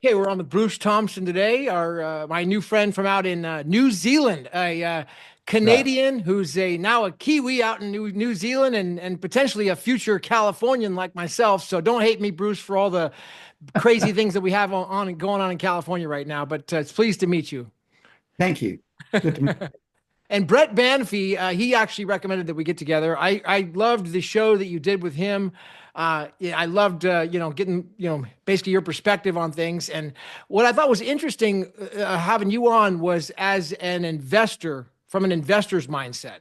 Okay, we're on with Bruce Thomson today, our my new friend from out in New Zealand, a Right. Canadian who's now a Kiwi out in New Zealand and potentially a future Californian like myself. So don't hate me, Bruce, for all the crazy things that we have on going on in California right now. But it's pleased to meet you. Thank you. Good to meet And Brett Banfi, he actually recommended that we get together. I loved the show that you did with him. Yeah, I loved getting basically your perspective on things. And what I thought was interesting having you on was as an investor from an investor's mindset,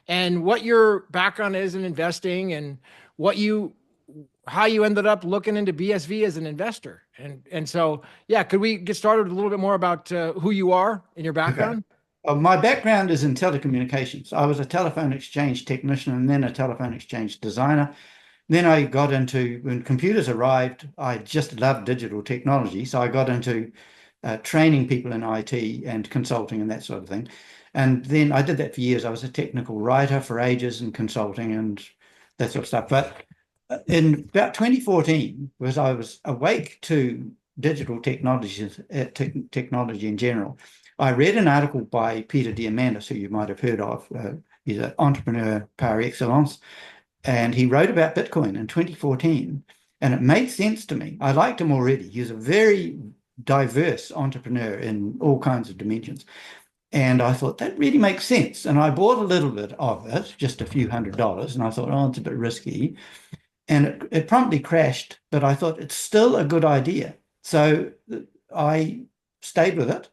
and what your background is in investing, and what you how you ended up looking into BSV as an investor. And so yeah, could we get started a little bit more about who you are and your you. Okay. background? My background is in telecommunications. I was a telephone exchange technician and then a telephone exchange designer. Then I got into, when computers arrived, I just loved digital technology. So I got into training people in IT and consulting and that sort of thing. And then I did that for years. I was a technical writer for ages and consulting and that sort of stuff. But in about 2014, was I was awake to digital technologies, technology in general. I read an article by Peter Diamandis, who you might have heard of. He's an entrepreneur par excellence, and he wrote about Bitcoin in 2014, and it made sense to me. I liked him already. He's a very diverse entrepreneur in all kinds of dimensions. And I thought that really makes sense. And I bought a little bit of it, just a few $100s, and I thought, oh, it's a bit risky. And it promptly crashed, but I thought it's still a good idea. So I stayed with it.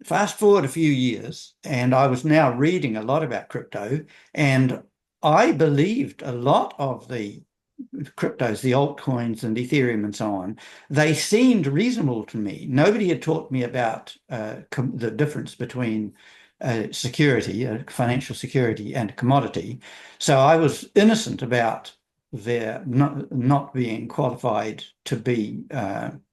Fast forward a few years, and I was now reading a lot about crypto, and I believed a lot of the cryptos, the altcoins and Ethereum and so on. They seemed reasonable to me. Nobody had taught me about the difference between security, financial security, and commodity. So I was innocent about their not being qualified to be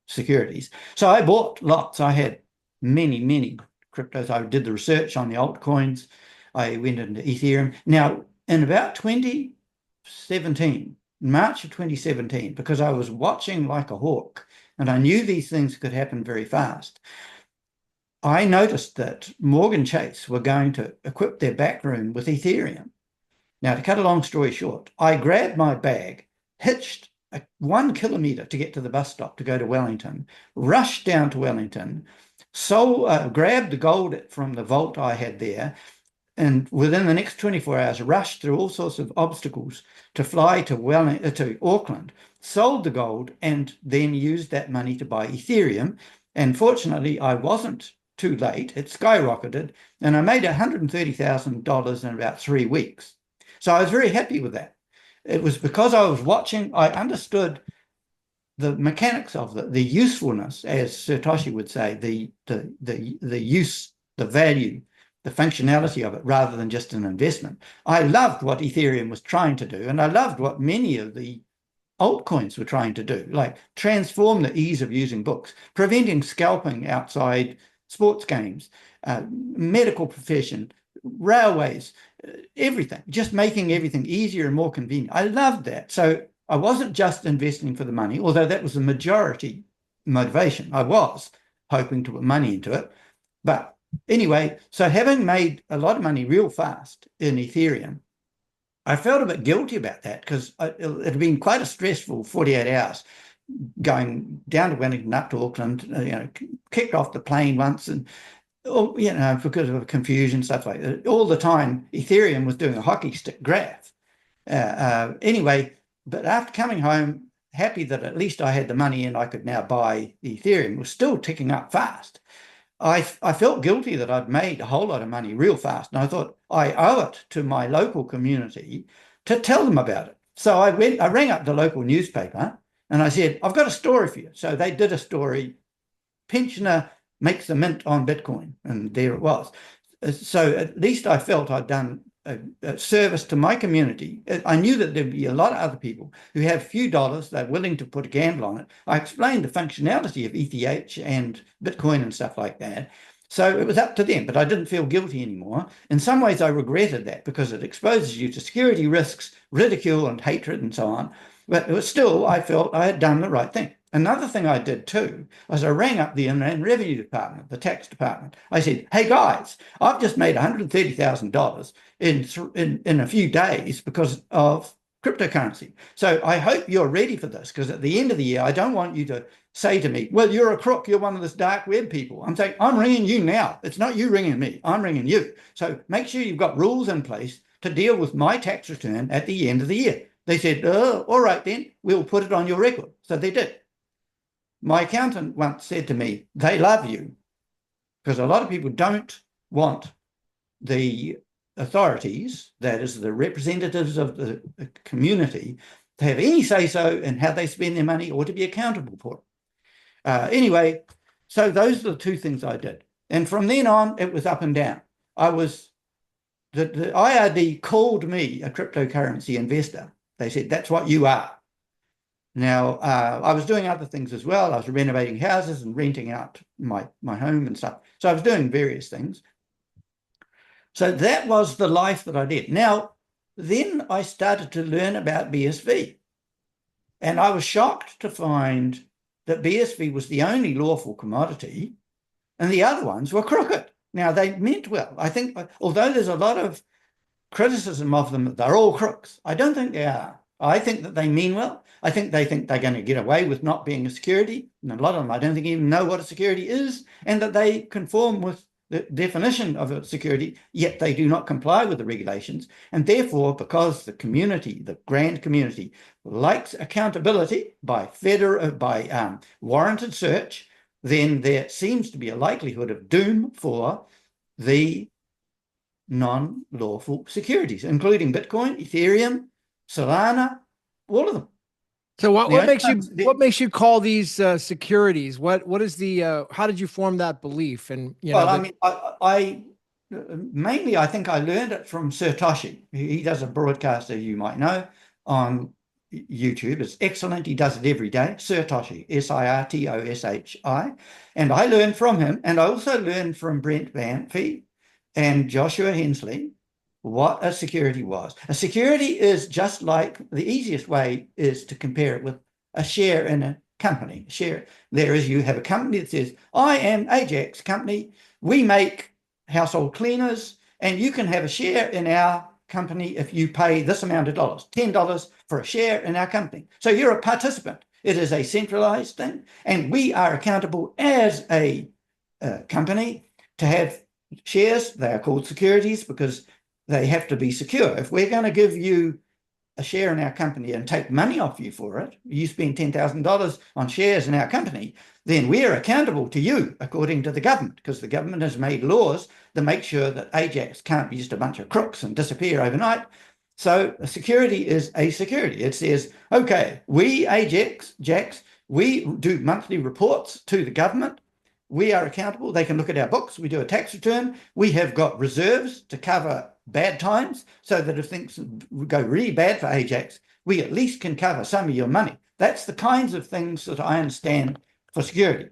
securities. So I bought lots. I had many cryptos. I did the research on the altcoins. I went into Ethereum. Now, in about 2017, March of 2017, because I was watching like a hawk and I knew these things could happen very fast, I noticed that Morgan Chase were going to equip their backroom with Ethereum. Now, to cut a long story short, I grabbed my bag, hitched 1 kilometer to get to the bus stop to go to Wellington, rushed down to Wellington, grabbed the gold from the vault I had there, and within the next 24 hours, rushed through all sorts of obstacles to fly to Auckland, sold the gold, and then used that money to buy Ethereum. And fortunately, I wasn't too late. It skyrocketed, and I made $130,000 in about 3 weeks. So I was very happy with that. It was because I was watching, I understood the mechanics of the usefulness, as Satoshi would say, the use, the value, the functionality of it, rather than just an investment. I loved what Ethereum was trying to do, and I loved what many of the altcoins were trying to do, like transform the ease of using books, preventing scalping outside sports games, medical profession, railways, everything, just making everything easier and more convenient. I loved that. So I wasn't just investing for the money, although that was the majority motivation. I was hoping to put money into it. But anyway, so having made a lot of money real fast in Ethereum, I felt a bit guilty about that because it had been quite a stressful 48 hours going down to Wellington, up to Auckland, kicked off the plane once and because of confusion, stuff like that. All the time, Ethereum was doing a hockey stick graph. Anyway, but after coming home, happy that at least I had the money and I could now buy Ethereum, it was still ticking up fast. I felt guilty that I'd made a whole lot of money real fast. And I thought I owe it to my local community to tell them about it. So I rang up the local newspaper and I said, I've got a story for you. So they did a story, pensioner makes a mint on Bitcoin. And there it was. So at least I felt I'd done a service to my community. I knew that there'd be a lot of other people who have a few dollars, they're willing to put a gamble on it. I explained the functionality of ETH and Bitcoin and stuff like that. So it was up to them, but I didn't feel guilty anymore. In some ways, I regretted that because it exposes you to security risks, ridicule and hatred and so on. But it was still, I felt I had done the right thing. Another thing I did too was I rang up the Inland Revenue Department, the tax department. I said, "Hey guys, I've just made $130,000 in a few days because of cryptocurrency. So I hope you're ready for this, because at the end of the year, I don't want you to say to me, 'Well, you're a crook. You're one of this dark web people.' I'm saying, I'm ringing you now. It's not you ringing me. I'm ringing you. So make sure you've got rules in place to deal with my tax return at the end of the year." They said, "Oh, all right then, we'll put it on your record." So they did. My accountant once said to me, "They love you," because a lot of people don't want the authorities, that is the representatives of the community, to have any say-so in how they spend their money or to be accountable for it. Anyway, so those are the two things I did. And from then on, it was up and down. The IRD called me a cryptocurrency investor. They said, "That's what you are." Now, I was doing other things as well. I was renovating houses and renting out my home and stuff. So I was doing various things. So that was the life that I did. Now, then I started to learn about BSV. And I was shocked to find that BSV was the only lawful commodity and the other ones were crooked. Now, they meant well. I think, although there's a lot of criticism of them that they're all crooks, I don't think they are. I think that they mean well. I think they think they're going to get away with not being a security. And a lot of them, I don't think even know what a security is, and that they conform with the definition of a security, yet they do not comply with the regulations. And therefore, because the community, the grand community, likes accountability by warranted search, then there seems to be a likelihood of doom for the non-lawful securities, including Bitcoin, Ethereum, Solana, all of them. So what makes you call these securities? What is the how did you form that belief? And well, I mean, I mainly I think I learned it from Satoshi. He does a broadcast, as you might know, on YouTube. It's excellent. He does it every day. Satoshi, Sirtoshi, and I learned from him, and I also learned from Brent Banfi and Joshua Hensley what a security was. A security is just like, the easiest way is to compare it with a share in a company. There is, you have a company that says, "I am Ajax Company. We make household cleaners, and you can have a share in our company if you pay this amount of dollars, $10 for a share in our company." So you're a participant. It is a centralized thing, and we are accountable as a company to have shares. They are called securities because they have to be secure. If we're going to give you a share in our company and take money off you for it, you spend $10,000 on shares in our company, then we're accountable to you according to the government, because the government has made laws to make sure that Ajax can't be just a bunch of crooks and disappear overnight. So a security is a security. It says, okay, we Ajax, we do monthly reports to the government. We are accountable. They can look at our books. We do a tax return. We have got reserves to cover bad times, so that if things go really bad for Ajax, we at least can cover some of your money. That's the kinds of things that I understand for security.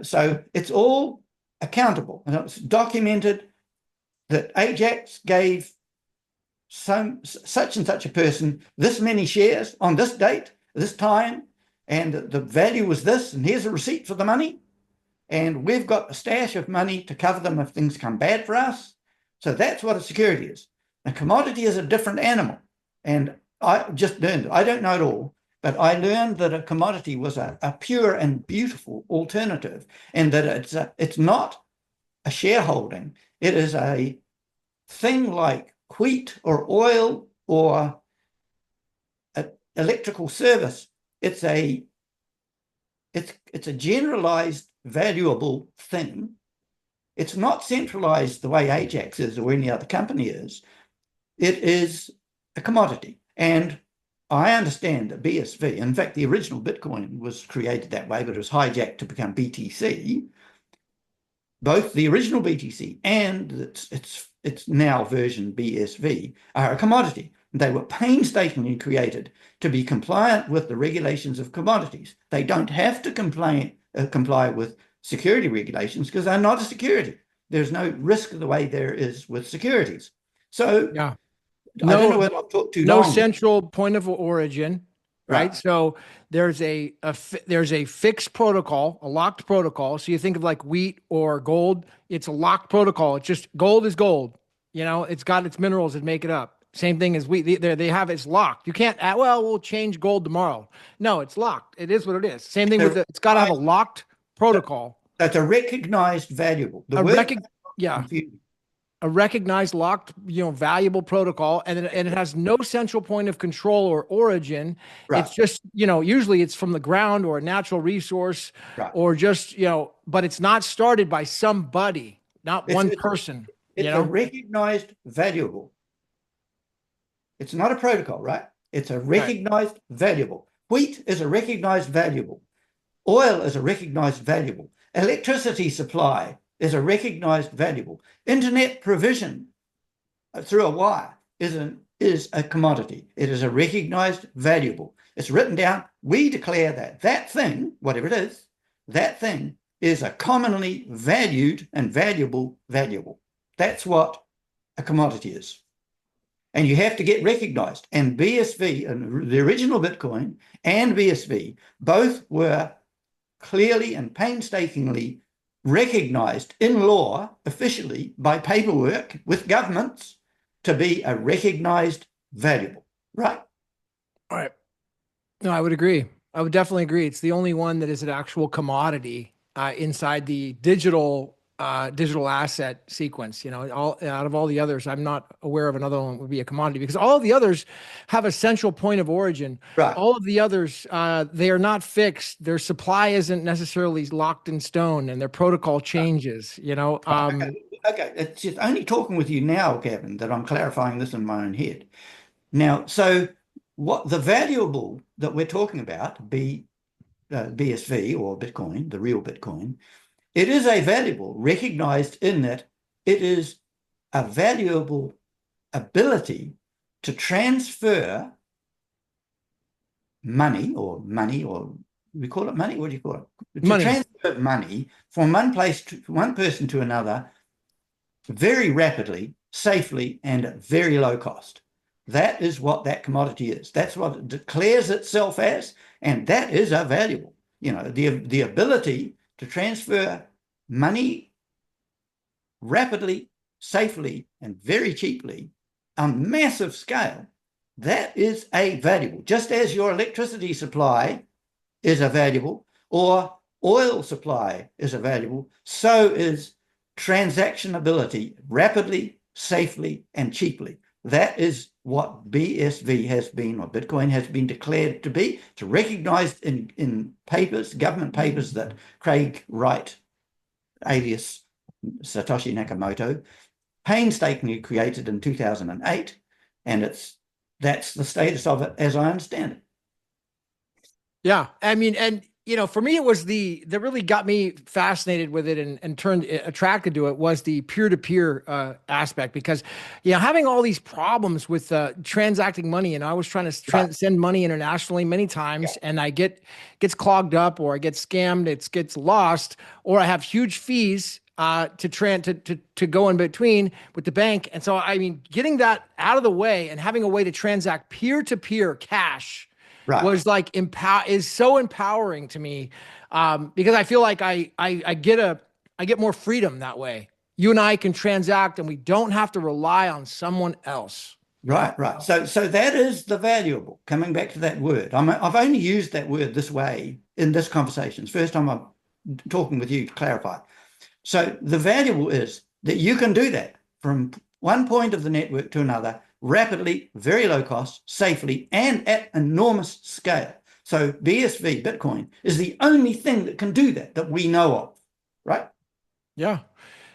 So it's all accountable, and it's documented that Ajax gave such and such a person this many shares on this date, this time, and the value was this, and here's a receipt for the money, and we've got a stash of money to cover them if things come bad for us. So that's what a security is. A commodity is a different animal. And I just learned it. I don't know it all, but I learned that a commodity was a pure and beautiful alternative, and that it's not a shareholding. It is a thing like wheat or oil or electrical service. It's a generalized valuable thing. It's not centralized the way Ajax is or any other company is. It is a commodity. And I understand that BSV, in fact, the original Bitcoin was created that way, but it was hijacked to become BTC. Both the original BTC and its now version BSV are a commodity. They were painstakingly created to be compliant with the regulations of commodities. They don't have to comply with security regulations because they're not a security. There's no risk the way there is with securities. So yeah, I don't know whether I've talked too long. No long. central point of origin. right? Right. So there's a fixed protocol, a locked protocol. So you think of like wheat or gold, it's a locked protocol. It's just gold is gold. It's got its minerals that make it up. Same thing as wheat. They have it's locked. You can't add, well, we'll change gold tomorrow. No, it's locked. It is what it is. Same thing with it's got to have a locked protocol. That's a recognized valuable. The A word rec yeah, confusing. a recognized locked, valuable protocol, and it has no central point of control or origin. Right. It's just, usually it's from the ground or a natural resource Right. or just, but it's not started by somebody, not It's one it's, person, it's a recognized valuable. It's not a protocol, right? It's a Right. recognized valuable. Wheat is a recognized valuable. Oil is a recognized valuable. Electricity supply is a recognized valuable. Internet provision through a wire is a commodity. It is a recognized valuable. It's written down. We declare that thing, whatever it is, that thing is a commonly valued and valuable. That's what a commodity is. And you have to get recognized. And BSV, and the original Bitcoin and BSV, both were clearly and painstakingly recognized in law officially by paperwork with governments to be a recognized valuable, right? All right. No, I would agree. I would definitely agree. It's the only one that is an actual commodity inside the digital asset sequence. All out of all the others, I'm not aware of another one that would be a commodity because all of the others have a central point of origin. Right. All of the others, they are not fixed. Their supply isn't necessarily locked in stone, and their protocol changes. Okay. It's just only talking with you now, Gavin, that I'm clarifying this in my own head. Now, so what the valuable that we're talking about, BSV or Bitcoin, the real Bitcoin, it is a valuable recognized in that it is a valuable ability to transfer money, or we call it money. What do you call it? Money. To transfer money from one place to one person to another very rapidly, safely, and at very low cost. That is what that commodity is. That's what it declares itself as, and that is a valuable. The ability to transfer money rapidly, safely, and very cheaply on massive scale, that is a valuable. Just as your electricity supply is a valuable, or oil supply is a valuable, so is transactionability rapidly, safely, and cheaply. That is what BSV has been, or Bitcoin has been declared to be. It's recognized in papers, government papers that Craig Wright, alias Satoshi Nakamoto, painstakingly created in 2008, and that's the status of it as I understand it. Yeah, I mean, and for me, it was that really got me fascinated with it and turned attracted to it was the peer-to-peer aspect because, having all these problems with transacting money, and I was trying to send money internationally many times, and I gets clogged up, or I get scammed, it gets lost, or I have huge fees to go in between with the bank, and so I mean, getting that out of the way and having a way to transact peer-to-peer cash. Right. Was like is so empowering to me because I feel like I get more freedom that way. You and I can transact, and we don't have to rely on someone else. Right. So that is the valuable. Coming back to that word, I've only used that word this way in this conversation. It's the first time I'm talking with you to clarify. So the valuable is that you can do that from one point of the network to another rapidly, very low cost, safely, and at enormous scale. So BSV, Bitcoin, is the only thing that can do that we know of, right? Yeah,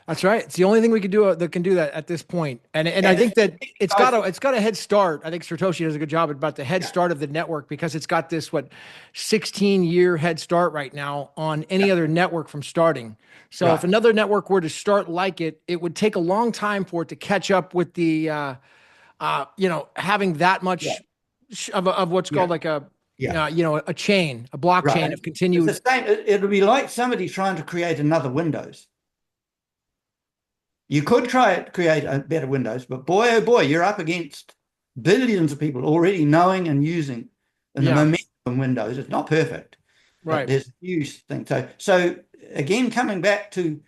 that's right. It's the only thing we can do that can do that at this point. And I think that it's got a head start. I think Satoshi does a good job about the head start of the network because it's got this 16-year head start right now on any other network from starting. So if another network were to start like it, it would take a long time for it to catch up with the having that much of what's called like a chain, a blockchain of continued. It's the same. It'll be like somebody trying to create another Windows. You could create a better Windows, but boy, oh boy, you're up against billions of people already knowing and using and the Yeah. momentum in Windows is not perfect, but Right. there's a huge thing. So again, coming back to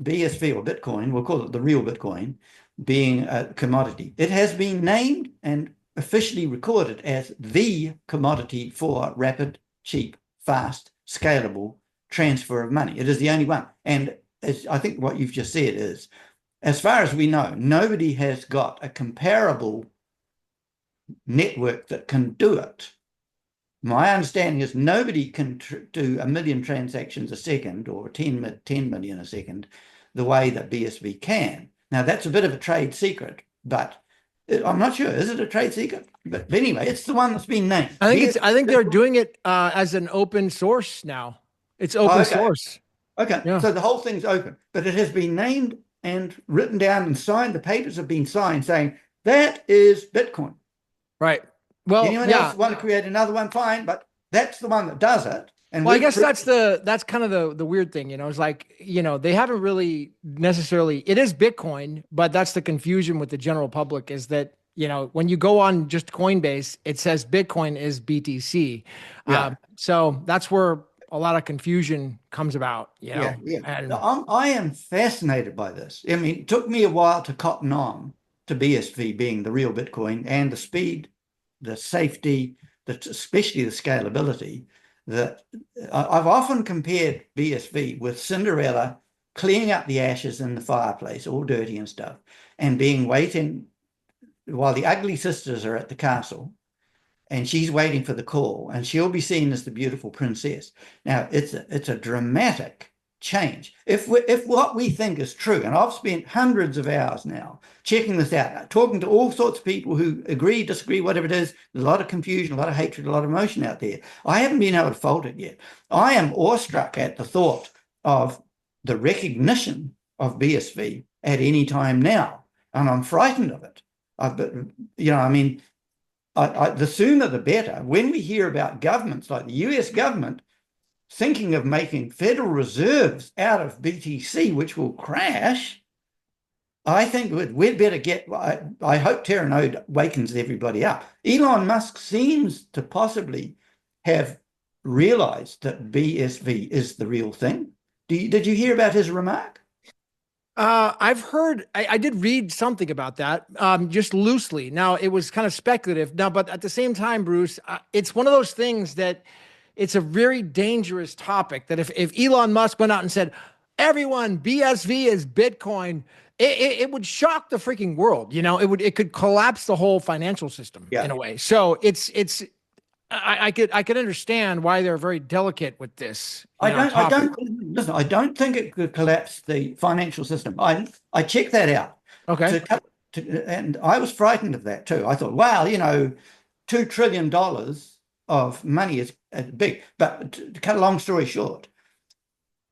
BSV or Bitcoin, we'll call it the real Bitcoin, being a commodity. It has been named and officially recorded as the commodity for rapid, cheap, fast, scalable transfer of money. It is the only one. And as I think what you've just said is, as far as we know, nobody has got a comparable network that can do it. My understanding is nobody can do 1 million transactions a second or 10 million a second the way that BSV can. Now, that's a bit of a trade secret, but I'm not sure. Is it a trade secret? But anyway, it's the one that's been named. I think they're doing it as an open source now. It's Oh, open okay. source. Okay. Yeah. So the whole thing's open, but it has been named and written down and signed. The papers have been signed saying that is Bitcoin. Right. Well, Anyone yeah. else want to create another one? Fine, but that's the one that does it. And Well, I we've guess that's kind of the weird thing, It's like, they haven't really necessarily, it is Bitcoin, but that's the confusion with the general public is that, when you go on just Coinbase, it says Bitcoin is BTC. yeah. So that's where a lot of confusion comes about, Yeah, yeah. and I am fascinated by this. I mean, it took me a while to cotton on to BSV being the real Bitcoin and the speed, the safety, especially the scalability. That I've often compared BSV with Cinderella cleaning up the ashes in the fireplace, all dirty and stuff, and being waiting while the ugly sisters are at the castle and she's waiting for the call, and she'll be seen as the beautiful princess. Now, it's a dramatic change. If what we think is true, and I've spent hundreds of hours now checking this out, talking to all sorts of people who agree, disagree, whatever it is, there's a lot of confusion, a lot of hatred, a lot of emotion out there. I haven't been able to fault it yet. I am awestruck at the thought of the recognition of BSV at any time now, and I'm frightened of it. I mean, the sooner the better. When we hear about governments like the US government thinking of making federal reserves out of BTC, which will crash, I think we'd better get, I hope Terra Node wakens everybody up. Elon Musk seems to possibly have realized that BSV is the real thing. Did you hear about his remark? I've heard, I did read something about that, just loosely. Now, it was kind of speculative. Now, but at the same time, Bruce, it's one of those things that it's a very dangerous topic that if Elon Musk went out and said, everyone, BSV is Bitcoin, it would shock the freaking world. It could collapse the whole financial system Yeah. in a way. So I could understand why they're very delicate with this. I don't think it could collapse the financial system. I checked that out. Okay. And I was frightened of that too. I thought, wow, $2 trillion of money is big. But to cut a long story short,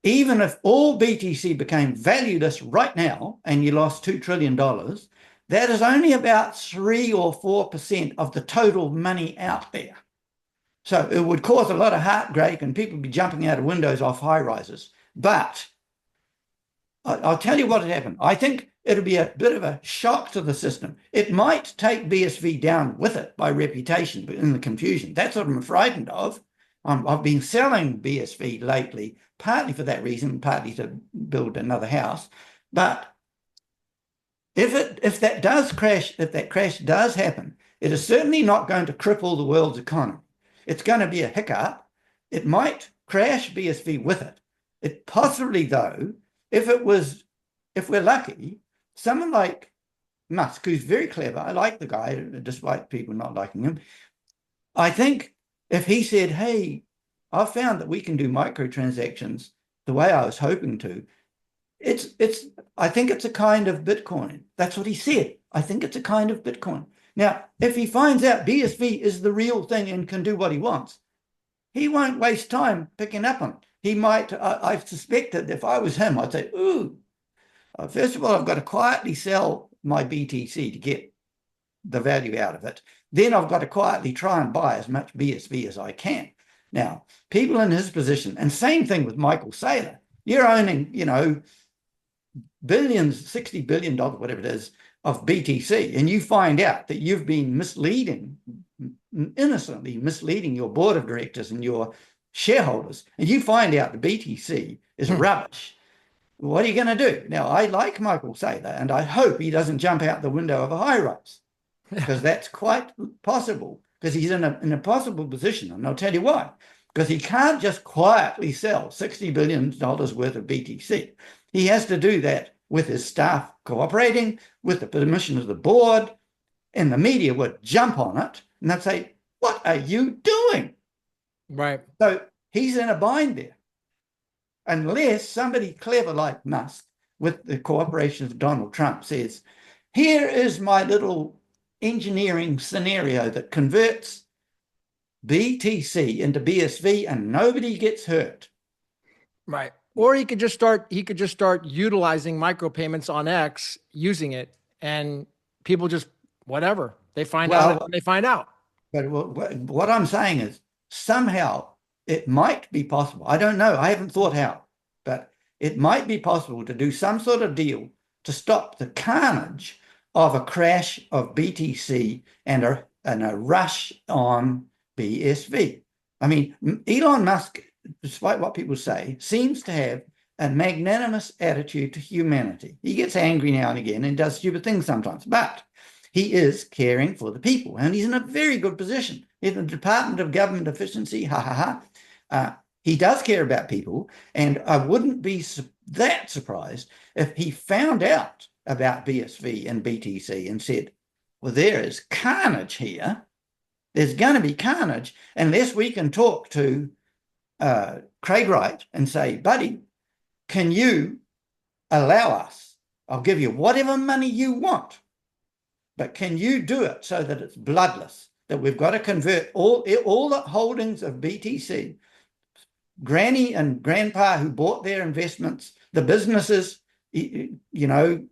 even if all BTC became valueless right now and you lost $2 trillion, that is only about 3 or 4% of the total money out there. So it would cause a lot of heartbreak and people would be jumping out of windows off high rises. But I'll tell you what had happened. I think it'll be a bit of a shock to the system. It might take BSV down with it by reputation, but in the confusion. That's what I'm frightened of. I've been selling BSV lately, partly for that reason, partly to build another house. But if that does crash, if that crash does happen, it is certainly not going to cripple the world's economy. It's going to be a hiccup. It might crash BSV with it. It possibly, though, if we're lucky, someone like Musk, who's very clever, I like the guy, despite people not liking him. I think if he said, hey, I've found that we can do microtransactions the way I was hoping to, I think it's a kind of Bitcoin. That's what he said. I think it's a kind of Bitcoin. Now, if he finds out BSV is the real thing and can do what he wants, he won't waste time picking up on it. He might, I suspect that if I was him, I'd say, first of all, I've got to quietly sell my BTC to get the value out of it. Then I've got to quietly try and buy as much BSV as I can. Now, people in his position, and same thing with Michael Saylor, you're owning, billions, $60 billion, whatever it is, of BTC, and you find out that you've been misleading innocently misleading your board of directors and your shareholders, and you find out the BTC is rubbish, what are you going to do? Now, I like Michael Saylor, and I hope he doesn't jump out the window of a high rise, because that's quite possible, because he's in a possible position, and I'll tell you why. Because he can't just quietly sell $60 billion worth of BTC. He has to do that with his staff cooperating, with the permission of the board, and the media would jump on it and they'd say, what are you doing? Right. So he's in a bind there. Unless somebody clever like Musk, with the cooperation of Donald Trump, says, here is my little engineering scenario that converts BTC into BSV and nobody gets hurt. Right. Or he could just start utilizing micropayments on X, using it, and people just whatever. They find out when they find out. But what I'm saying is somehow it might be possible. I don't know. I haven't thought how, but it might be possible to do some sort of deal to stop the carnage of a crash of BTC and a rush on BSV. I mean, Elon Musk, despite what people say, seems to have a magnanimous attitude to humanity. He gets angry now and again and does stupid things sometimes, but he is caring for the people, and he's in a very good position. In the Department of Government Efficiency, he does care about people, and I wouldn't be that surprised if he found out about BSV and BTC and said, well, there is carnage here. There's going to be carnage unless we can talk to Craig Wright and say, buddy, can you allow us? I'll give you whatever money you want, but can you do it so that it's bloodless, that we've got to convert all the holdings of BTC, Granny and Grandpa who bought their investments, the businesses, Michael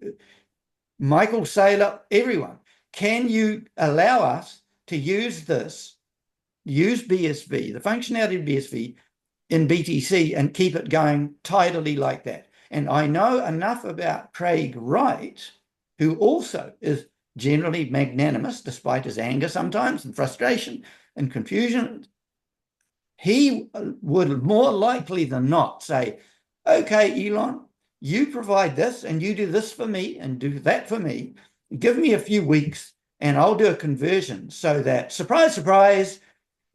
Saylor, everyone. Can you allow us to use BSV, the functionality of BSV in BTC and keep it going tidily like that? And I know enough about Craig Wright, who also is generally magnanimous, despite his anger sometimes and frustration and confusion. He would more likely than not say, okay, Elon, you provide this and you do this for me and do that for me. Give me a few weeks and I'll do a conversion so that, surprise, surprise,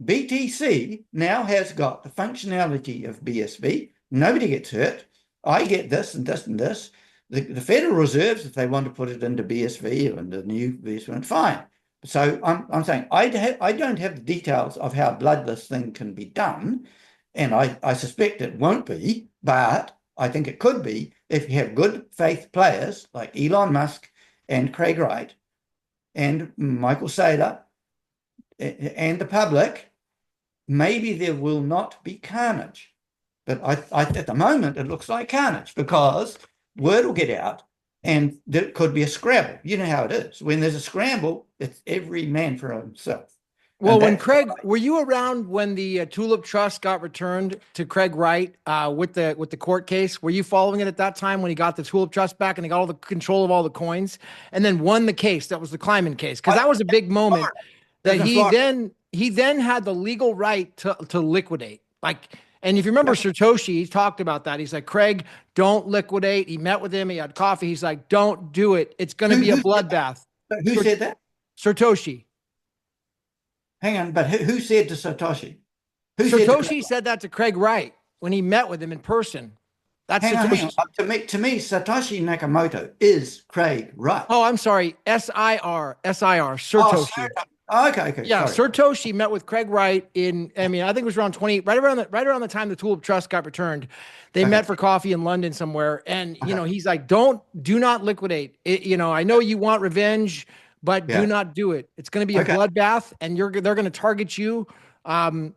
BTC now has got the functionality of BSV. Nobody gets hurt. I get this and this and this. The Federal Reserves, if they want to put it into BSV or into the new BSV, fine. So I'm saying I don't have the details of how bloodless thing can be done, and I suspect it won't be, but I think it could be if you have good faith players like Elon Musk and Craig Wright and Michael Saylor and the public. Maybe there will not be carnage, but at the moment it looks like carnage because word will get out and there could be a scramble. You know how it is. When there's a scramble, it's every man for himself. Well, were you around when the Tulip Trust got returned to Craig Wright with the court case? Were you following it at that time when he got the Tulip Trust back and he got all the control of all the coins and then won the case? That was the Kleiman case, because that was a big moment that he then had the legal right to liquidate. And if you remember Satoshi, he talked about that. He's like, Craig, don't liquidate. He met with him. He had coffee. He's like, don't do it. It's going to be a bloodbath. Who said that? Satoshi. Hang on, but who said to Satoshi? Satoshi said that to Craig Wright when he met with him in person. That's hang on. To me, Satoshi Nakamoto is Craig Wright. Oh, I'm sorry. SIR, Satoshi. Okay. Yeah, sorry. Satoshi met with Craig Wright I think it was around right around the time the Tulip Trust got returned. They met for coffee in London somewhere, and he's like, do not liquidate. I know you want revenge, but do not do it. It's going to be a bloodbath, and they're going to target you. And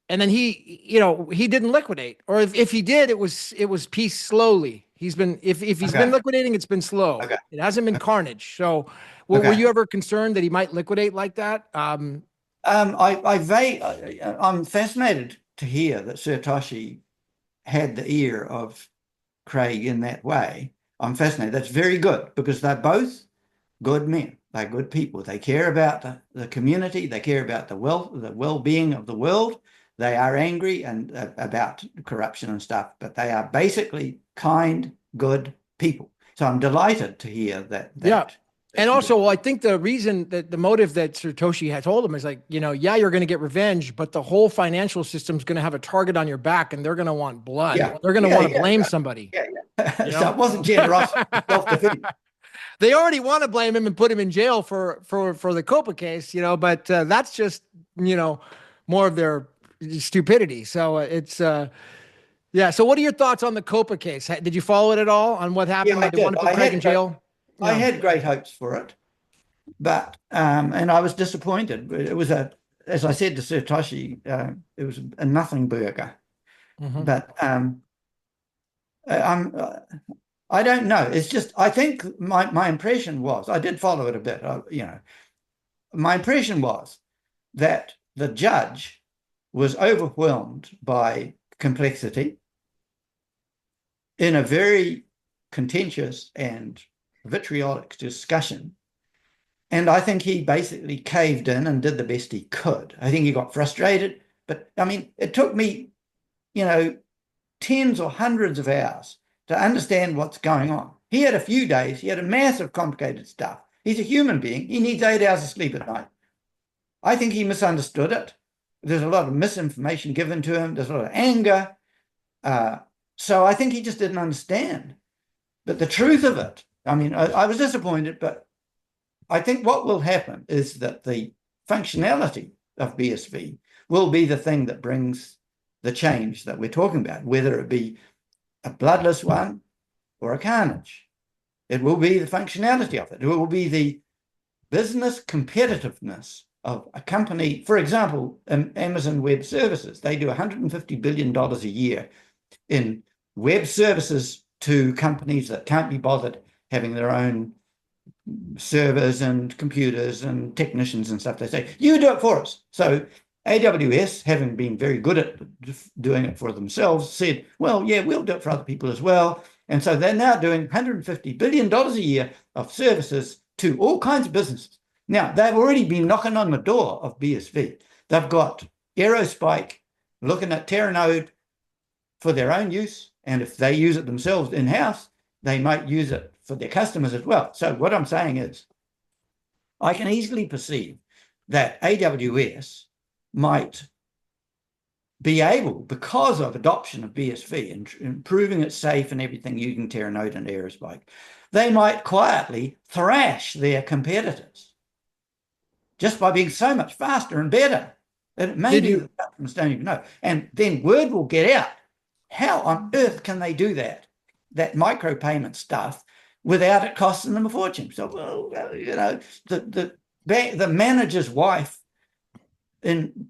then he didn't liquidate, or if he did, it was peace slowly. He's been if he's been liquidating, it's been slow. It hasn't been carnage. So. Well, were you ever concerned that he might liquidate like that? I'm fascinated to hear that Satoshi had the ear of Craig in that way. I'm fascinated. That's very good because they're both good men. They're good people. They care about the community. They care about the well-being of the world. They are angry and about corruption and stuff, but they are basically kind, good people. So I'm delighted to hear that. Yeah. And also, well, I think the reason that the motive that Satoshi had told him is like, yeah, you're going to get revenge, but the whole financial system's going to have a target on your back and they're going to want blood. Yeah. They're going to want to blame somebody. Yeah. So it wasn't generosity, self-defeat. They already want to blame him and put him in jail for the Copa case, but that's just, more of their stupidity. So it's, yeah. So what are your thoughts on the Copa case? Did you follow it at all on what happened? Yeah, I They want to put Craig in jail? I had great hopes for it, but and I was disappointed. It was as I said to Satoshi, it was a nothing burger. But I don't know. It's just I think my impression was I did follow it a bit. My impression was that the judge was overwhelmed by complexity in a very contentious and vitriolic discussion. And I think he basically caved in and did the best he could. I think he got frustrated. But I mean, it took me, tens or hundreds of hours to understand what's going on. He had a few days. He had a massive complicated stuff. He's a human being. He needs 8 hours of sleep at night. I think he misunderstood it. There's a lot of misinformation given to him. There's a lot of anger. So I think he just didn't understand. But the truth of it, I mean, I was disappointed, but I think what will happen is that the functionality of BSV will be the thing that brings the change that we're talking about, whether it be a bloodless one or a carnage. It will be the functionality of it. It will be the business competitiveness of a company. For example, Amazon Web Services, they do $150 billion a year in web services to companies that can't be bothered having their own servers and computers and technicians and stuff. They say, you do it for us. So AWS, having been very good at doing it for themselves, said, well, yeah, we'll do it for other people as well. And so they're now doing $150 billion a year of services to all kinds of businesses. Now, they've already been knocking on the door of BSV. They've got Aerospike looking at Terranode for their own use. And if they use it themselves in-house, they might use it for their customers as well. So what I'm saying is, I can easily perceive that AWS might be able, because of adoption of BSV and improving it safe and everything using Terranode and Aerospike, they might quietly thrash their competitors just by being so much faster and better. And maybe the customers don't even know. And then word will get out. How on earth can they do that micropayment stuff, without it costing them a fortune? So, the manager's wife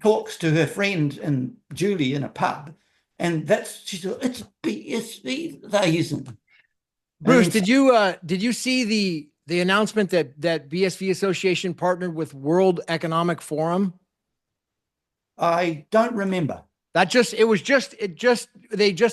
talks to her friend Julie in a pub, and she said, it's BSV they're using. Bruce, did you see the announcement that BSV Association partnered with World Economic Forum? I don't remember. They just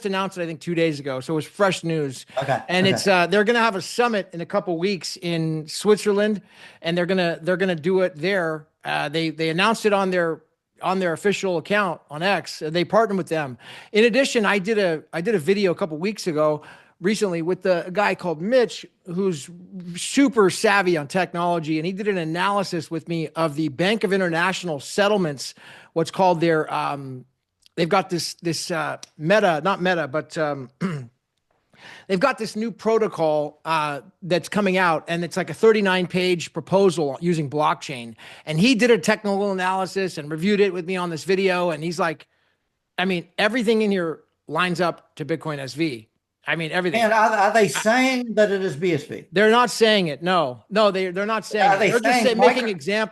announced it, I think 2 days ago. So it was fresh news. Okay. And it's they're going to have a summit in a couple weeks in Switzerland, and they're going to do it there. They announced it on their official account on X. They partnered with them. In addition, I did a video a couple weeks ago recently with a guy called Mitch, who's super savvy on technology, and he did an analysis with me of the Bank of International Settlements, what's called their they've got this not Meta, but they've got this new protocol that's coming out, and it's like a 39-page proposal using blockchain. And he did a technical analysis and reviewed it with me on this video. And he's like, I mean, everything in here lines up to Bitcoin SV. I mean, everything. And are they saying that it is BSV? They're not saying it. No, they're not saying it. They're just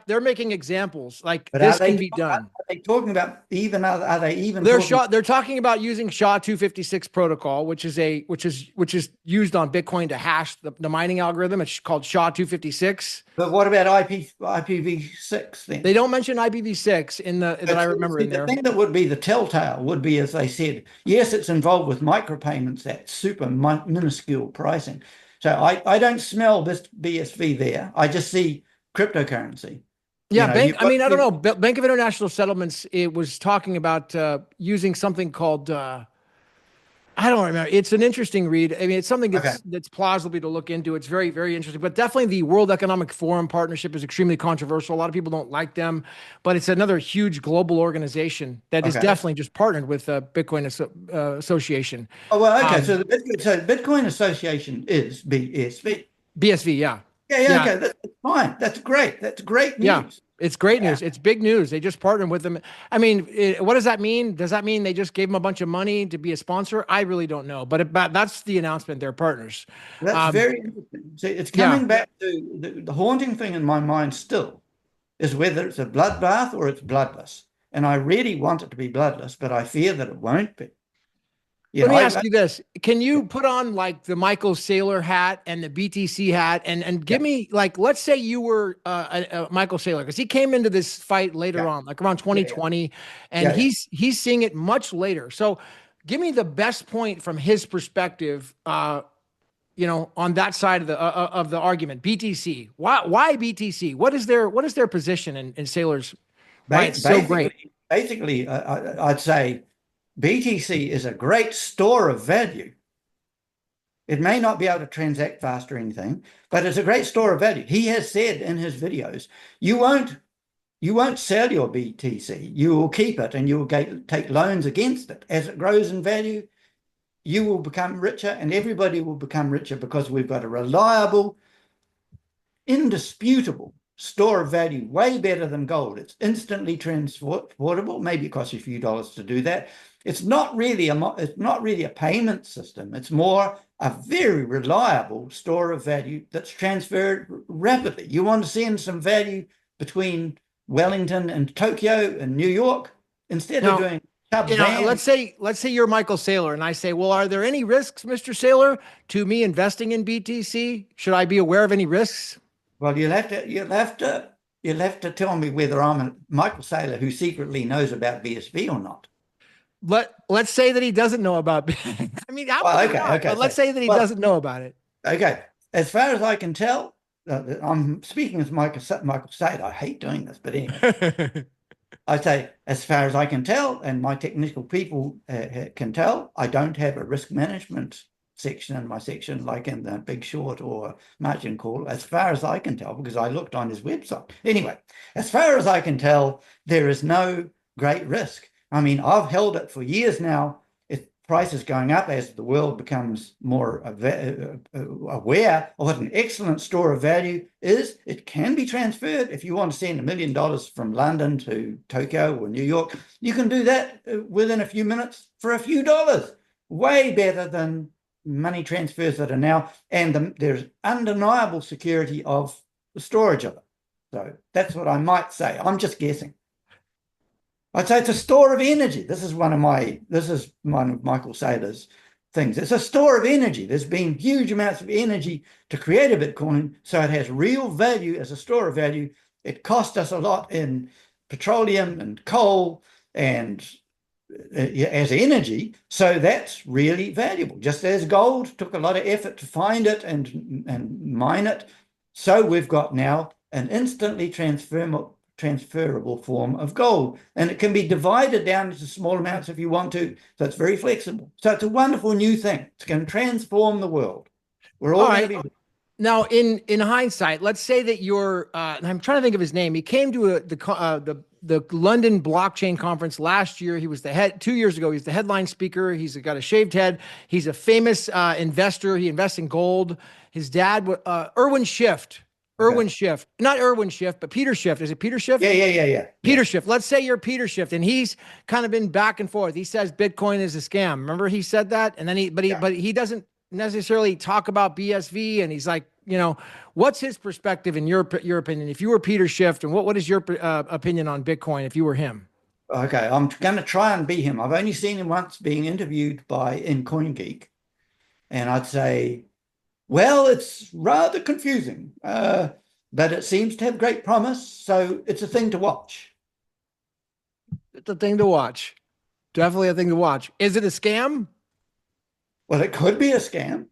they're making examples like this can be done. Are they talking about even? Are they even? They're talking about using SHA-256 protocol, which is used on Bitcoin to hash the mining algorithm. It's called SHA-256. But what about IPv6 then? They don't mention IPv6 that I remember in there. The thing that would be the telltale would be, as they said, yes, it's involved with micropayments at super minuscule pricing. So I don't smell this BSV there. I just see cryptocurrency. You Yeah, know, bank. you've I got mean, I don't know. Bank of International Settlements. It was talking about using something called. I don't remember. It's an interesting read. I mean, it's something okay, that's plausible to look into. It's very, very interesting. But definitely, the World Economic Forum partnership is extremely controversial. A lot of people don't like them, but it's another huge global organization that is okay. definitely just partnered with Bitcoin Association, Oh well, okay. um, So Bitcoin Association is BSV. BSV. Yeah, Yeah, yeah, yeah. okay. That's fine. That's great. That's great Yeah, news. it's great Yeah. news. It's big news. They just partnered with them. I mean, what does that mean? Does that mean they just gave them a bunch of money to be a sponsor? I really don't know, but that's the announcement. They're partners. That's Um, very interesting. See, it's yeah. coming back to the haunting thing in my mind still is whether it's a bloodbath or it's bloodless. And I really want it to be bloodless, but I fear that it won't be. You Let know, me ask you this. Can you put on like the Michael Saylor hat and the BTC hat and yeah, give me like, let's say you were Michael Saylor, because he came into this fight later yeah, on, like around yeah, yeah, 2020, and yeah, yeah. he's seeing it much later. So give me the best point from his perspective, on that side of the argument. BTC. Why BTC? What is their position in Saylor's why it's so great? Basically, I'd say BTC is a great store of value. It may not be able to transact fast or anything, but it's a great store of value. He has said in his videos, you won't you won't sell your BTC. You will keep it and you will take loans against it. As it grows in value, you will become richer and everybody will become richer because we've got a reliable, indisputable store of value, way better than gold. It's instantly transportable. Maybe it costs you a few dollars to do that. It's not really a payment system. It's more a very reliable store of value that's transferred rapidly. You want to send some value between Wellington and Tokyo and New York instead of Now, doing tub let's van. say you're Michael Saylor, and I say, well, are there any risks, Mr. Saylor, to me investing in BTC? Should I be aware of any risks? Well, you'll have to tell me whether I'm a Michael Saylor who secretly knows about BSV or not. Let's say that he doesn't know about. I mean, how could Well, he okay, not? okay. But let's say that he Well, doesn't know about it. okay. As far as I can tell, I'm speaking as Michael Saylor. I hate doing this, but anyway, I say as far as I can tell, and my technical people can tell, I don't have a risk management section in my section like in the Big Short or Margin Call, as far as I can tell, because I looked on his website. Anyway, as far as I can tell, there is no great risk. I mean, I've held it for years now. If price is going up as the world becomes more aware of what an excellent store of value is, it can be transferred. If you want to send $1 million from London to Tokyo or New York, you can do that within a few minutes for a few dollars. Way better than money transfers that are now, and there's undeniable security of the storage of it. So that's what I might say. I'm just guessing. I'd say it's a store of energy. This is one of Michael Saylor's things. It's a store of energy. There's been huge amounts of energy to create a Bitcoin, so it has real value as a store of value. It cost us a lot in petroleum and coal and as energy, so that's really valuable. Just as gold took a lot of effort to find it and mine it, so we've got now an instantly transferable form of gold, and it can be divided down into small amounts if you want to. So it's very flexible. So it's a wonderful new thing. It's going to transform the world. We're All all going right. to be. Now, in hindsight, let's say that you're. And I'm trying to think of his name. He came to the London blockchain conference last year. He was the head 2 years ago. He's the headline speaker. He's got a shaved head. He's a famous investor. He invests in gold. His dad, Irwin Shift. Okay. Irwin Shift, not Irwin Shift, but Peter Shift. Is it Peter Shift? Yeah. Peter Schiff. Let's say you're Peter Schiff, and he's kind of been back and forth. He says Bitcoin is a scam. Remember he said that, and then Yeah. but he doesn't necessarily talk about BSV. And he's like, what's his perspective in your opinion? If you were Peter Schiff, and what is your opinion on Bitcoin if you were him? Okay. I'm going to try and be him. I've only seen him once being interviewed in CoinGeek, and I'd say, well, it's rather confusing, but it seems to have great promise. So it's a thing to watch. It's a thing to watch. Definitely a thing to watch. Is it a scam? Well, it could be a scam,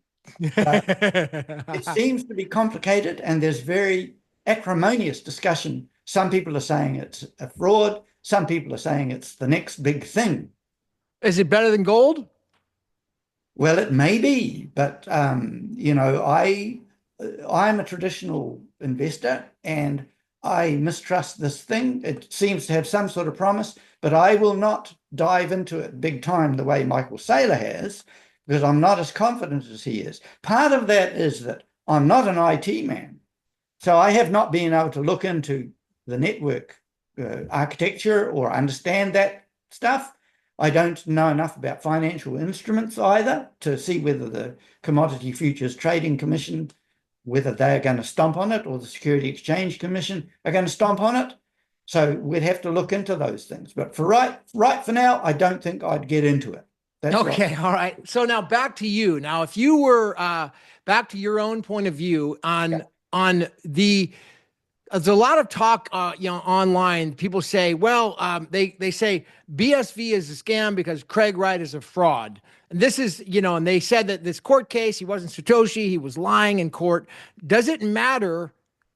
but it seems to be complicated, and there's very acrimonious discussion. Some people are saying it's a fraud. Some people are saying it's the next big thing. Is it better than gold? Well, it may be, but I'm a traditional investor and I mistrust this thing. It seems to have some sort of promise, but I will not dive into it big time the way Michael Saylor has, because I'm not as confident as he is. Part of that is that I'm not an IT man, so I have not been able to look into the network architecture or understand that stuff. I don't know enough about financial instruments either to see whether the Commodity Futures Trading Commission, whether they're going to stomp on it, or the Security Exchange Commission are going to stomp on it. So we'd have to look into those things. But for right for now, I don't think I'd get into it. That's Okay, all right. So now back to you. Now, if you were back to your own point of view on the there's a lot of talk, online. People say, well, they say BSV is a scam because Craig Wright is a fraud. And this is, and they said that this court case, he wasn't Satoshi, he was lying in court. Does it matter?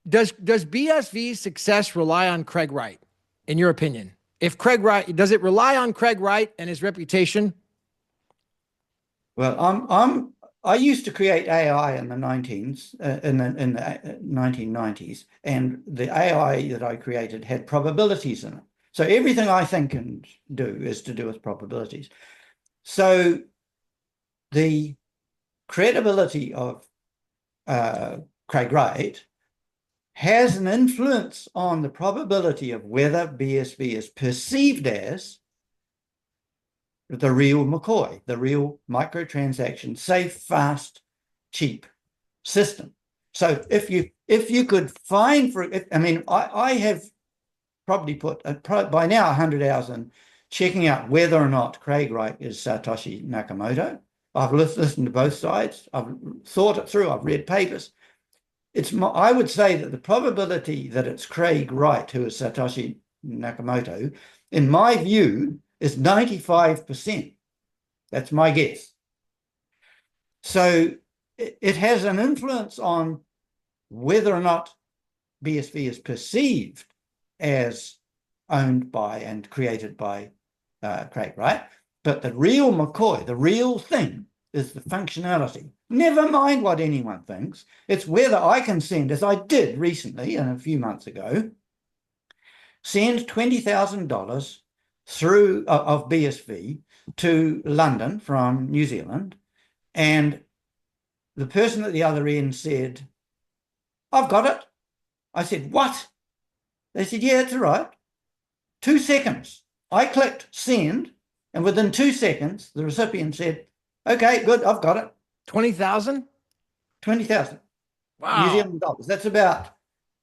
Does BSV's success rely on Craig Wright, in your opinion? If Craig Wright, does it rely on Craig Wright and his reputation? Well, I used to create AI in the 1990s, and the AI that I created had probabilities in it. So everything I think and do is to do with probabilities. So the credibility of Craig Wright has an influence on the probability of whether BSV is perceived as the real McCoy, the real microtransaction, safe, fast, cheap system. So if you could find I have probably put by now 100 hours in checking out whether or not Craig Wright is Satoshi Nakamoto. I've listened to both sides. I've thought it through. I've read papers. I would say that the probability that it's Craig Wright who is Satoshi Nakamoto, in my view, is 95%. That's my guess. So it has an influence on whether or not BSV is perceived as owned by and created by Craig Wright. But the real McCoy, the real thing, is the functionality. Never mind what anyone thinks. It's whether I can send, as I did recently and a few months ago, send $20,000 through of BSV to London from New Zealand, and the person at the other end said, "I've got it." I said, "What?" They said, "Yeah, it's all right." 2 seconds. I clicked send, and within 2 seconds, the recipient said, "Okay, good, I've got it." 20,000? 20,000 Wow. New Zealand dollars. That's about,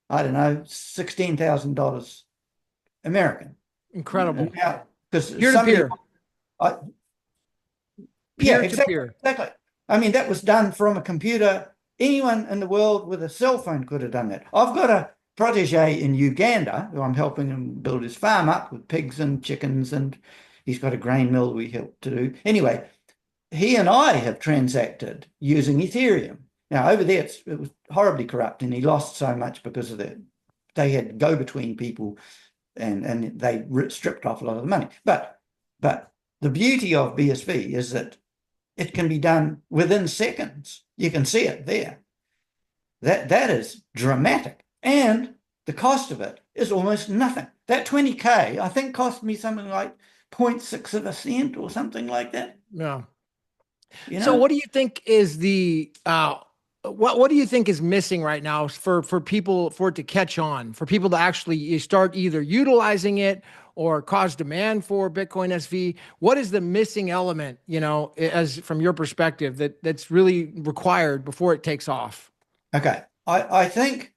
I don't know, $16,000 American. Incredible. Because Peer to peer. Yeah, Peer to exactly. peer. Exactly. I mean, that was done from a computer. Anyone in the world with a cell phone could have done that. I've got a protege in Uganda who I'm helping him build his farm up with pigs and chickens, and he's got a grain mill we help to do. Anyway, he and I have transacted using Ethereum. Now, over there, it was horribly corrupt, and he lost so much because of that. They had go-between people, and they stripped off a lot of the money. But the beauty of BSV is that it can be done within seconds. You can see it there. That is dramatic. And the cost of it is almost nothing. That 20K, I think, cost me something like 0.6 of a cent or something like that. Yeah. So what do you think is what do you think is missing right now for people, for it to catch on, for people to actually start either utilizing it or cause demand for Bitcoin SV? What is the missing element, as from your perspective, that's really required before it takes off? Okay. I think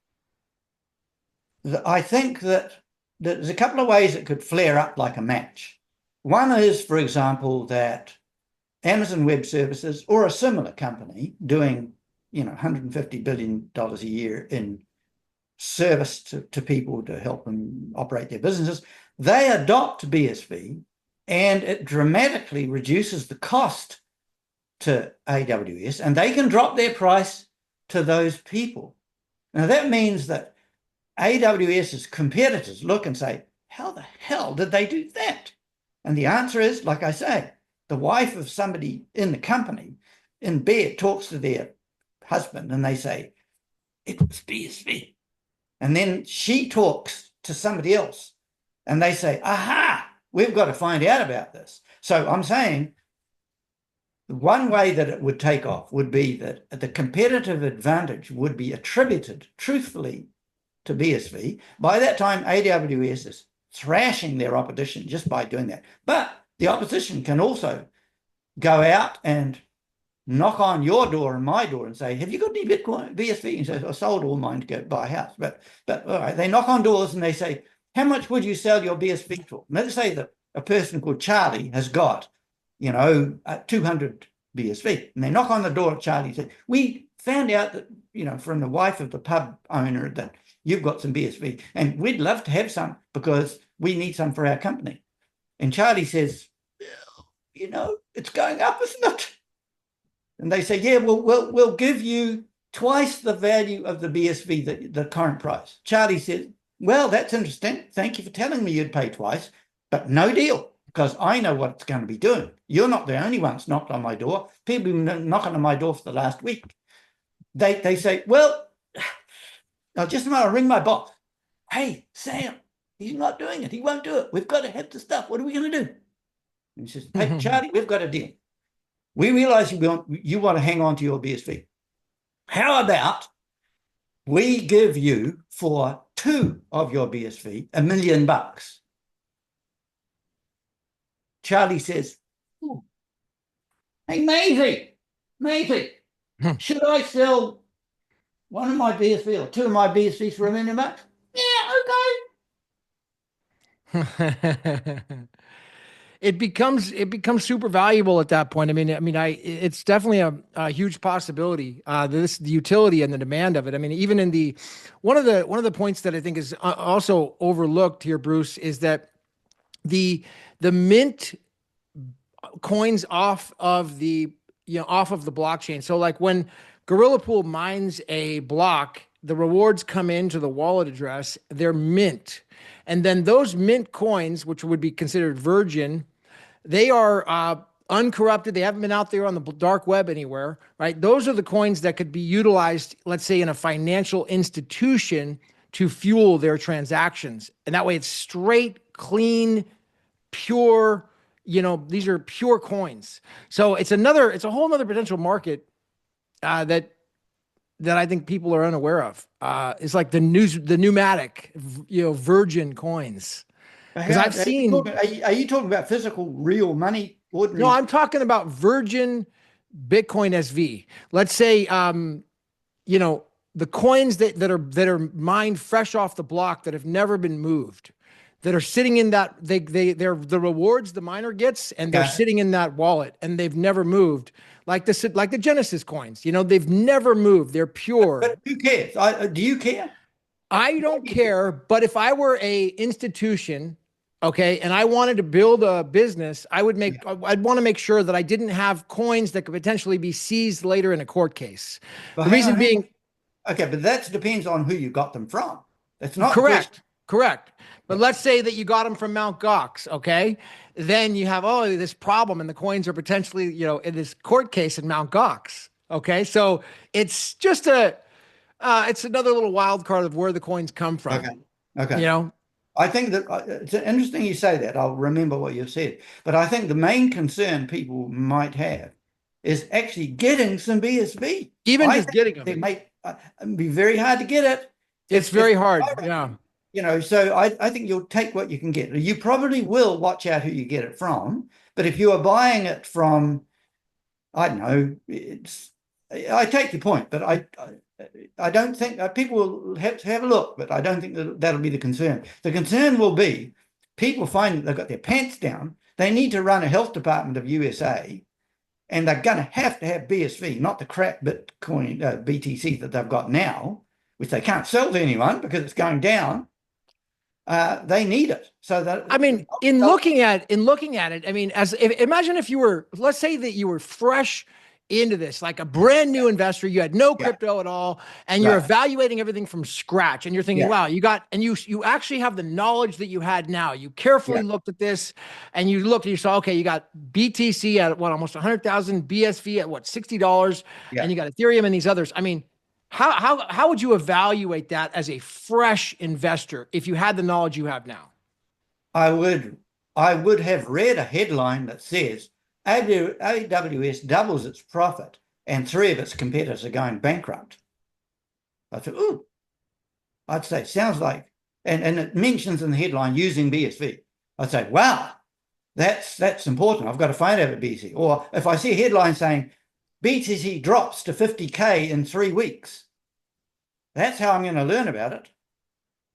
that there's a couple of ways it could flare up like a match. One is, for example, that Amazon Web Services or a similar company doing, $150 billion a year in service to people to help them operate their businesses, they adopt BSV, and it dramatically reduces the cost to AWS, and they can drop their price to those people. Now, that means that AWS's competitors look and say, how the hell did they do that? And the answer is, like I say, the wife of somebody in the company in bed talks to their husband and they say, it was BSV. And then she talks to somebody else and they say, aha, we've got to find out about this. So I'm saying one way that it would take off would be that the competitive advantage would be attributed truthfully to BSV. By that time, AWS is thrashing their opposition just by doing that. But the opposition can also go out and knock on your door and my door and say, have you got any Bitcoin BSV? And say, I sold all mine to go buy a house. But all right, they knock on doors and they say, how much would you sell your BSV for? Let's say that a person called Charlie has got, 200 BSV. And they knock on the door of Charlie and say, we found out that, from the wife of the pub owner that you've got some BSV and we'd love to have some because we need some for our company. And Charlie says, it's going up, isn't it? And they say, yeah, we'll give you twice the value of the BSV, the current price. Charlie says, well, that's interesting. Thank you for telling me you'd pay twice, but no deal, because I know what it's going to be doing. You're not the only ones knocked on my door. People have been knocking on my door for the last week. They say, well, I'll just a minute, I'll ring my boss. Hey, Sam, he's not doing it. He won't do it. We've got to have the stuff. What are we going to do? And he says, hey, Charlie, we've got a deal. We realize you want to hang on to your BSV. How about we give you for 2 of your BSV $1 million? Charlie says, hey, Maisie, should I sell one of my BSV or 2 of my BSVs for $1 million? Yeah, okay. It becomes super valuable at that point. It's definitely a huge possibility. The utility and the demand of it. I mean, even in one of the points that I think is also overlooked here, Bruce, is that the mint coins off of the blockchain. So like when Gorilla Pool mines a block, the rewards come into the wallet address, they're mint. And then those mint coins, which would be considered virgin, they are uncorrupted. They haven't been out there on the dark web anywhere, right? Those are the coins that could be utilized, let's say, in a financial institution to fuel their transactions. And that way it's straight, clean, pure, these are pure coins. So it's a whole nother potential market that I think people are unaware of. It's like the pneumatic, virgin coins. Because I've seen. Are you talking about physical, real money, ordinary? No, I'm talking about virgin Bitcoin SV. Let's say, the coins that are mined fresh off the block that have never been moved, that are sitting in that they're the rewards the miner gets, and they're sitting in that wallet, and they've never moved. Like the Genesis coins, they've never moved. They're pure. But who cares? Do you care? I don't care. But if I were a institution, okay, and I wanted to build a business, I'd want to make sure that I didn't have coins that could potentially be seized later in a court case. But the reason being, okay, but that depends on who you got them from. That's not correct. But let's say that you got them from Mount Gox, okay? Then you have this problem, and the coins are potentially, in this court case in Mount Gox, okay? So it's just it's another little wild card of where the coins come from. Okay. I think that it's interesting you say that. I'll remember what you said. But I think the main concern people might have is actually getting some BSV. Even just getting them. It might be very hard to get it. It's very hard, yeah. So I think you'll take what you can get. You probably will watch out who you get it from. But if you are buying it from, I don't know, I take your point, but I don't think people will have to have a look, but I don't think that'll be the concern. The concern will be people find that they've got their pants down. They need to run a health department of USA, and they're going to have BSV, not the crap Bitcoin BTC that they've got now, which they can't sell to anyone because it's going down. They need it. So that in looking at it, imagine if you were, let's say that you were fresh into this, like a brand new investor. You had no Yeah. crypto at all, and you're Right. evaluating everything from scratch. And you're thinking, Yeah. wow, you actually have the knowledge that you had now. You carefully Yeah. looked at this, and you looked and you saw, okay, you got BTC at what, almost 100,000, BSV at what, $60, Yeah. and you got Ethereum and these others. I mean, how would you evaluate that as a fresh investor if you had the knowledge you have now? I would have read a headline that says AWS doubles its profit and three of its competitors are going bankrupt. I thought, ooh, I'd say sounds like, and it mentions in the headline using BSV. I'd say, wow, that's important. I've got to find out about BTC. Or if I see a headline saying BTC drops to 50K in 3 weeks, that's how I'm going to learn about it.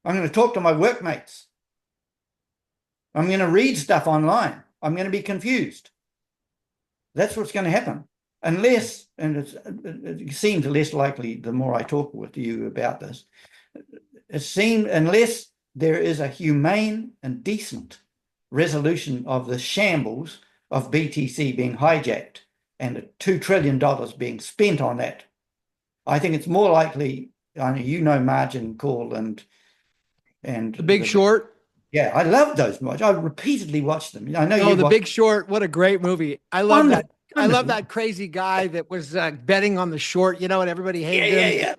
I'm going to talk to my workmates. I'm going to read stuff online. I'm going to be confused. That's what's going to happen. Unless, and it seems less likely the more I talk with you about this, it seems unless there is a humane and decent resolution of the shambles of BTC being hijacked and the $2 trillion being spent on that, I think it's more likely, I mean, margin call and The Big Short. yeah, I love those movies. I repeatedly watched them. I know Oh, you The watched. Big Short. What a great movie. I love that. Wonderful, I love wonderful. that crazy guy that was betting on the short, and everybody Yeah, hated yeah, him.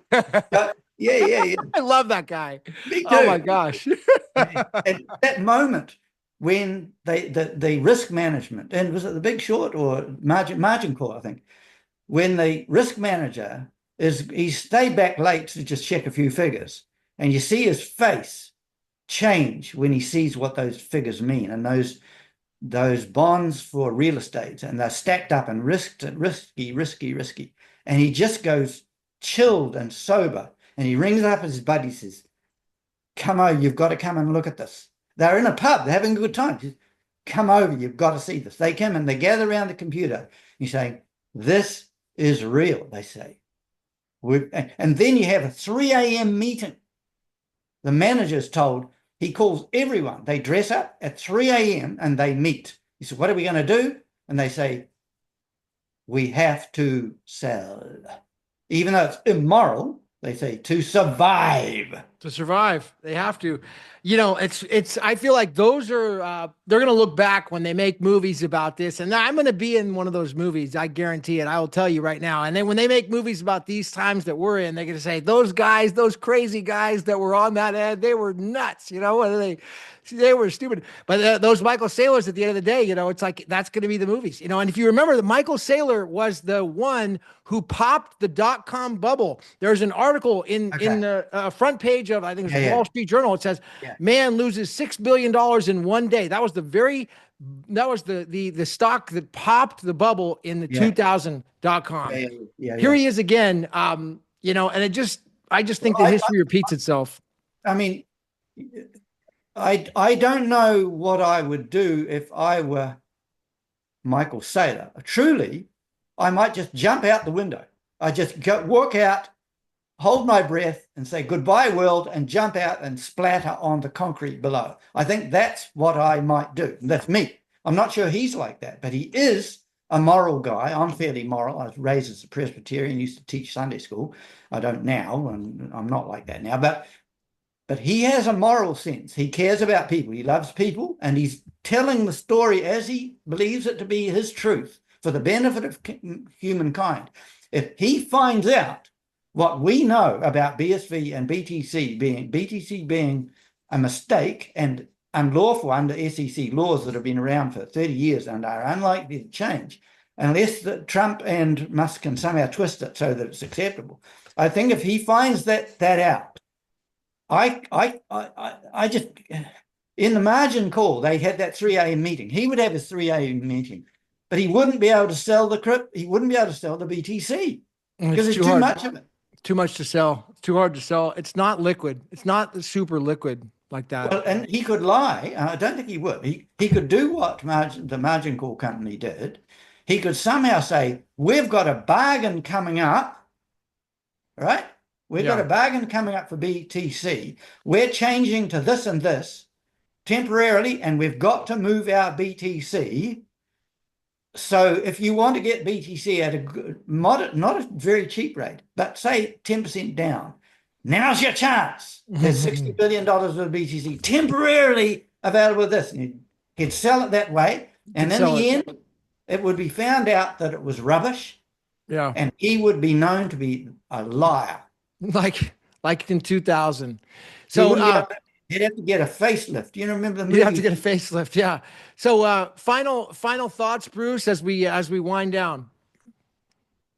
yeah. Yeah. I love that guy. Me Oh my too. gosh. And that moment when the risk management, and was it the Big Short or margin call, I think, when the risk manager he stayed back late to just check a few figures, and you see his face change when he sees what those figures mean, and those bonds for real estate, and they're stacked up and risky, and he just goes chilled and sober, and he rings up his buddy, says, come over, you've got to come and look at this. They're in a pub, they're having a good time. Says, come over, you've got to see this. They come and they gather around the computer. He's saying, this is real, they say. And then you have a 3 a.m. meeting. The manager's told, he calls everyone. They dress up at 3 a.m. and they meet. He said, what are we going to do? And they say, we have to sell. Even though it's immoral, they say to survive. To survive, they have to. I feel like those are they're gonna look back when they make movies about this, and I'm gonna be in one of those movies, I guarantee it. I will tell you right now. And then when they make movies about these times that we're in, they're gonna say those guys, those crazy guys that were on that ad, they were nuts. What are they were stupid. But those Michael Saylors at the end of the day, it's like that's going to be the movies. And if you remember, the Michael Saylor was the one who popped the dot-com bubble. There's an article in the front page of, I think it was the Wall Street Journal. It says, man loses $6 billion in one day. That was the stock that popped the bubble in the 2000 dot-com. Here he is again. And I just think that history repeats itself. I mean, I don't know what I would do if I were Michael Saylor. Truly, I might just jump out the window. I just walk out, hold my breath and say goodbye world, and jump out and splatter on the concrete below. I think that's what I might do. That's me. I'm not sure he's like that, but he is a moral guy. I'm fairly moral. I was raised as a Presbyterian, used to teach Sunday school. I don't now, and I'm not like that now, but he has a moral sense. He cares about people. He loves people, and he's telling the story as he believes it to be his truth for the benefit of humankind. If he finds out what we know about BSV and BTC being a mistake and unlawful under SEC laws that have been around for 30 years and are unlikely to change, unless Trump and Musk can somehow twist it so that it's acceptable. I think if he finds that out, I just, in the margin call, they had that 3 a.m. meeting. He would have his 3 a.m. meeting, but he wouldn't be able to sell the crypt. He wouldn't be able to sell the BTC because there's too much of it. Too much to sell. It's too hard to sell. It's not liquid. It's not super liquid like that. Well, and he could lie. I don't think he would. He could do what the margin call company did. He could somehow say, we've got a bargain coming up, right? We've got a bargain coming up for BTC. We're changing to this and this temporarily, and we've got to move our BTC. So if you want to get BTC at a good, moderate, not a very cheap rate, but say 10% down, now's your chance. There's $60 billion of BTC temporarily available with this. You could sell it that way. And in the end, it would be found out that it was rubbish. Yeah. And he would be known to be a liar. Like in 2000. He So wouldn't get he'd have to get a facelift. You know, remember the movie? you have to get a facelift. Yeah. So final thoughts, Bruce, as we wind down.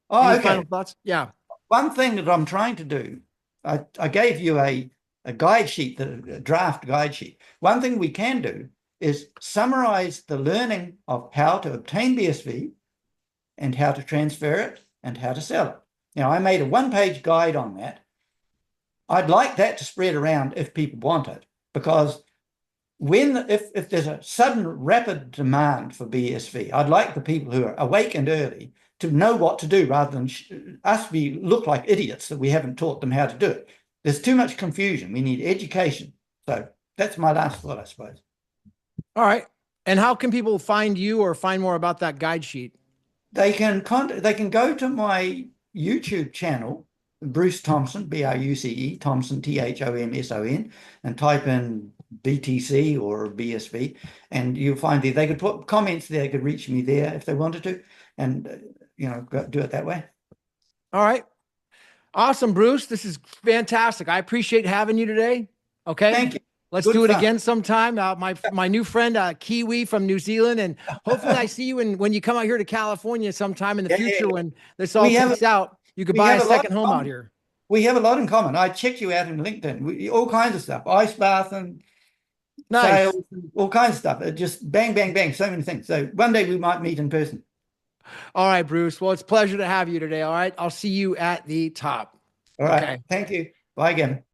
Oh, Any okay. final thoughts? Yeah. One thing that I'm trying to do, I gave you a guide sheet, a draft guide sheet. One thing we can do is summarize the learning of how to obtain BSV and how to transfer it and how to sell it. Now, I made a one-page guide on that. I'd like that to spread around if people want it, because if there's a sudden rapid demand for BSV, I'd like the people who are awake and early to know what to do rather than us look like idiots that we haven't taught them how to do it. There's too much confusion. We need education. So that's my last thought, I suppose. All right. And how can people find you or find more about that guide sheet? They can go to my YouTube channel, Bruce Thomson, Bruce Thomson, Thomson, and type in BTC or BSV, and you'll find they could put comments there. They could reach me there if they wanted to, and do it that way. All right. Awesome, Bruce. This is fantastic. I appreciate having you today. Okay. Thank you. Let's Good do it fun. again sometime. My new friend, Kiwi from New Zealand, and hopefully I see you when you come out here to California sometime in the future when this all peaks out. You could buy a second home out here. We have a lot in common. I checked you out in LinkedIn. All kinds of stuff, ice bath and sales, and all kinds of stuff. It just bang, bang, bang, so many things. So one day we might meet in person. All right, Bruce. Well, it's a pleasure to have you today. All right. I'll see you at the top. All right. Okay. Thank you. Bye, Gavin.